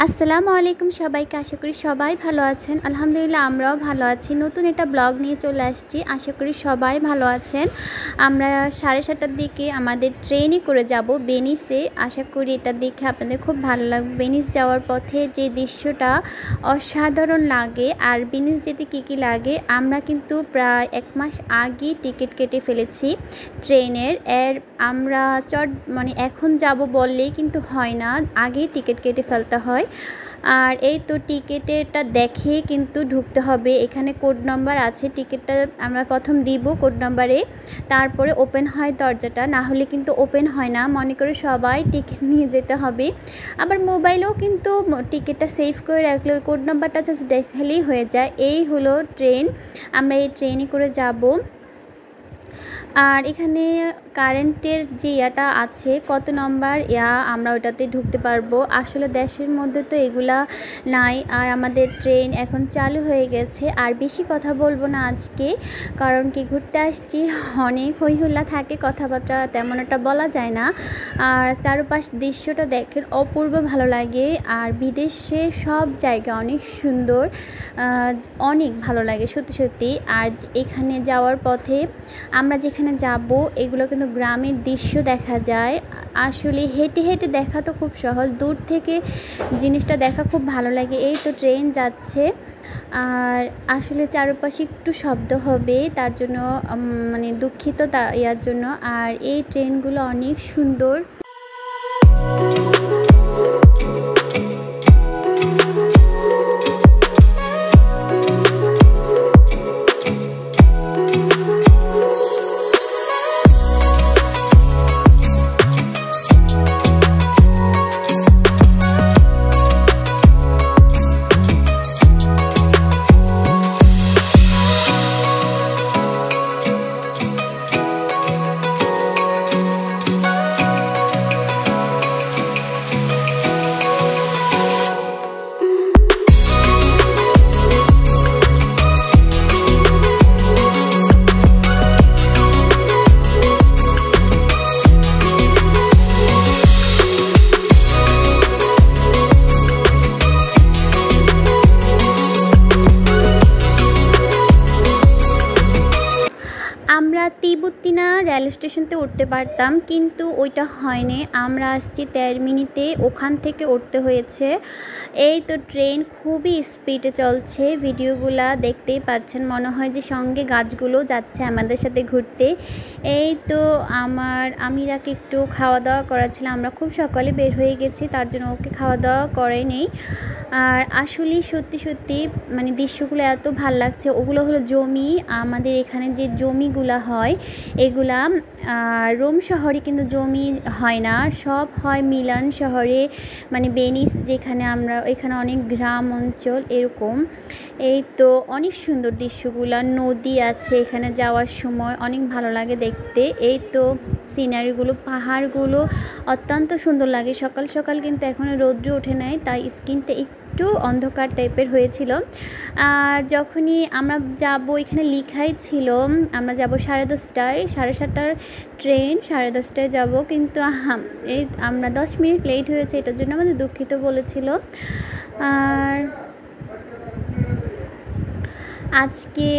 আসসালামু আলাইকুম সবাইকে। আশা করি সবাই ভালো আছেন। আলহামদুলিল্লাহ আমরাও ভালো আছি। নতুন একটা ব্লগ নিয়ে চলে আসছি। আশা করি সবাই ভালো আছেন। আমরা 7:30টার দিকে আমাদের ট্রেনে করে যাব বেনিসে। আশা করি এটা দেখে আপনাদের খুব ভালো লাগবে। বেনিস যাওয়ার পথে যে দৃশ্যটা অসাধারণ লাগে, আর বেনিস যেতে কী লাগে, আমরা কিন্তু প্রায় 1 মাস আগেই টিকিট কেটে ফেলেছি ট্রেনের। আমরা এখন যাব বললেই কিন্তু হয় না, আগেই টিকিট কেটে ফেলতে হয়। আর এই তো টিকিটেরটা দেখে কিন্তু ঢুকতে হবে। এখানে কোড নাম্বার আছে, টিকিটটা আমরা প্রথম দিব কোড নাম্বারে, তারপরে ওপেন হয় দরজাটা, না হলে কিন্তু ওপেন হয় না। মনে করে সবাই টিকিট নিয়ে যেতে হবে। আবার মোবাইলেও কিন্তু টিকিটটা সেভ করে রাখলে ওই কোড নাম্বারটা জাস্ট দেখালেই হয়ে যায়। এই হলো ট্রেন, আমরা এই ট্রেনে করে যাব। আর এখানে কারেন্টের যে ইয়াটা আছে, কত নম্বর আমরা ওটাতে ঢুকতে পারবো। আসলে দেশের মধ্যে তো এগুলা নাই, আর আমাদের ট্রেন এখন চালু হয়ে গেছে। আর বেশি কথা বলবো না আজকে, কারণ কি ঘুরতে আসছি, অনেক হইহুল্লা থাকে, কথাবার্তা তেমন একটা বলা যায় না। আর চারপাশ দৃশ্যটা দেখেন অপূর্ব ভালো লাগে। আর বিদেশের সব জায়গা অনেক সুন্দর, অনেক ভালো লাগে সত্যি সত্যি। আর এখানে যাওয়ার পথে আমরা যেখানে যাব এগুলো কিন্তু গ্রামের দৃশ্য দেখা যায়। আসলে হেঁটে হেঁটে দেখা তো খুব সহজ, দূর থেকে জিনিসটা দেখা খুব ভালো লাগে। এই তো ট্রেন যাচ্ছে, আর আসলে চারপাশে একটু শব্দ হবে, তার জন্য দুঃখিত ইয়ার জন্য। আর এই ট্রেনগুলো অনেক সুন্দর। আমরা তিব্বতিনা রেল স্টেশনতে উঠতে পারতাম, কিন্তু ওইটা হয়নি। আমরা আসছি 13 মিনিটে, ওখান থেকে উঠতে হয়েছে। এই তো ট্রেন খুবই স্পিডে চলছে, ভিডিওগুলা দেখতেই পাচ্ছেন। মনে হয় যে সঙ্গে গাছগুলো যাচ্ছে আমাদের সাথে ঘুরতে। এই তো আমিরাকে একটু খাওয়া দাওয়া করাচ্ছিলাম। আমরা খুব সকালে বের হয়ে গেছি, তার জন্য ওকে খাওয়া দাওয়া করাই নেই। আর আসলে সত্যি সত্যি দৃশ্যগুলো এত ভাল লাগছে। ওগুলো হলো জমি, আমাদের এখানে যে জমিগুলা হয় এগুলা রোম শহরে কিন্তু জমি হয় না, সব হয় মিলান শহরে, বেনিস যেখানে আমরা, এখানে অনেক গ্রাম অঞ্চল এরকম। এই তো অনেক সুন্দর দৃশ্যগুলা, নদী আছে এখানে যাওয়ার সময়, অনেক ভালো লাগে দেখতে। এই তো সিনারিগুলো, পাহাড়গুলো অত্যন্ত সুন্দর লাগে। সকাল সকাল কিন্তু এখনও রৌদ্র ওঠে নাই, তাই স্কিনটা একটু অন্ধকার টাইপের হয়েছিল। আর যখনই আমরা যাব, এখানে লিখাই ছিল আমরা যাব 10:30টায়, 7:30টার ট্রেন 10:30টায় যাব, কিন্তু এই আমরা 10 মিনিট লেট হয়েছে, এটার জন্য আমাদের দুঃখিত বলেছিল। আর আজকে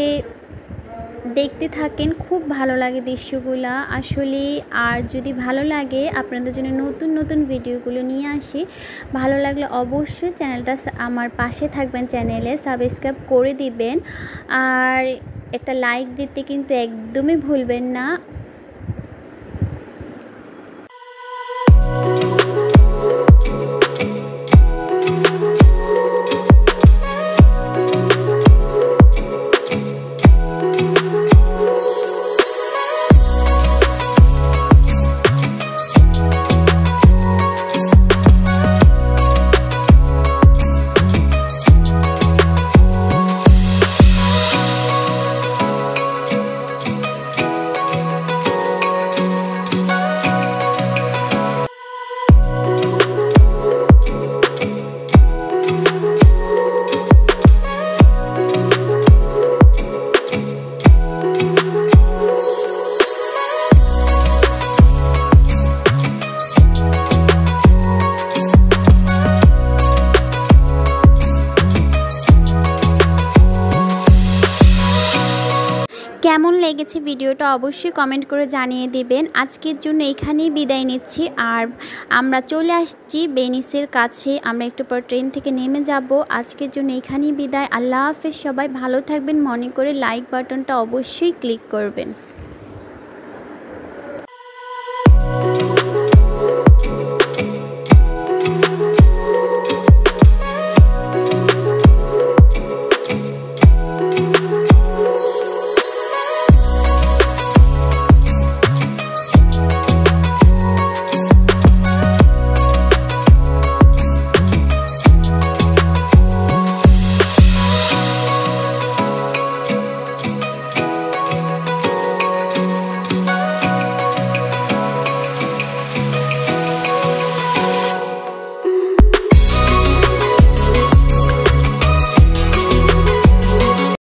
দেখতে থাকেন, খুব ভালো লাগে দৃশ্যগুলা আসলে। আর যদি ভালো লাগে, আপনাদের জন্য নতুন নতুন ভিডিওগুলো নিয়ে আসি। ভালো লাগলে অবশ্যই চ্যানেলটা আমার পাশে থাকবেন, চ্যানেলে সাবস্ক্রাইব করে দিবেন, আর একটা লাইক দিতে কিন্তু একদমই ভুলবেন না। লেগেছে ভিডিওটা অবশ্যই কমেন্ট করে জানিয়ে দিবেন। আজকের জন্য এখানেই বিদায় নিচ্ছি। আর আমরা চলে আসছি বেনিসের কাছে, আমরা একটু পর ট্রেন থেকে নেমে যাব। আজকের জন্য এখানেই বিদায়। আল্লাহ হাফেজ। সবাই ভালো থাকবেন। মনে করে লাইক বাটনটা অবশ্যই ক্লিক করবেন।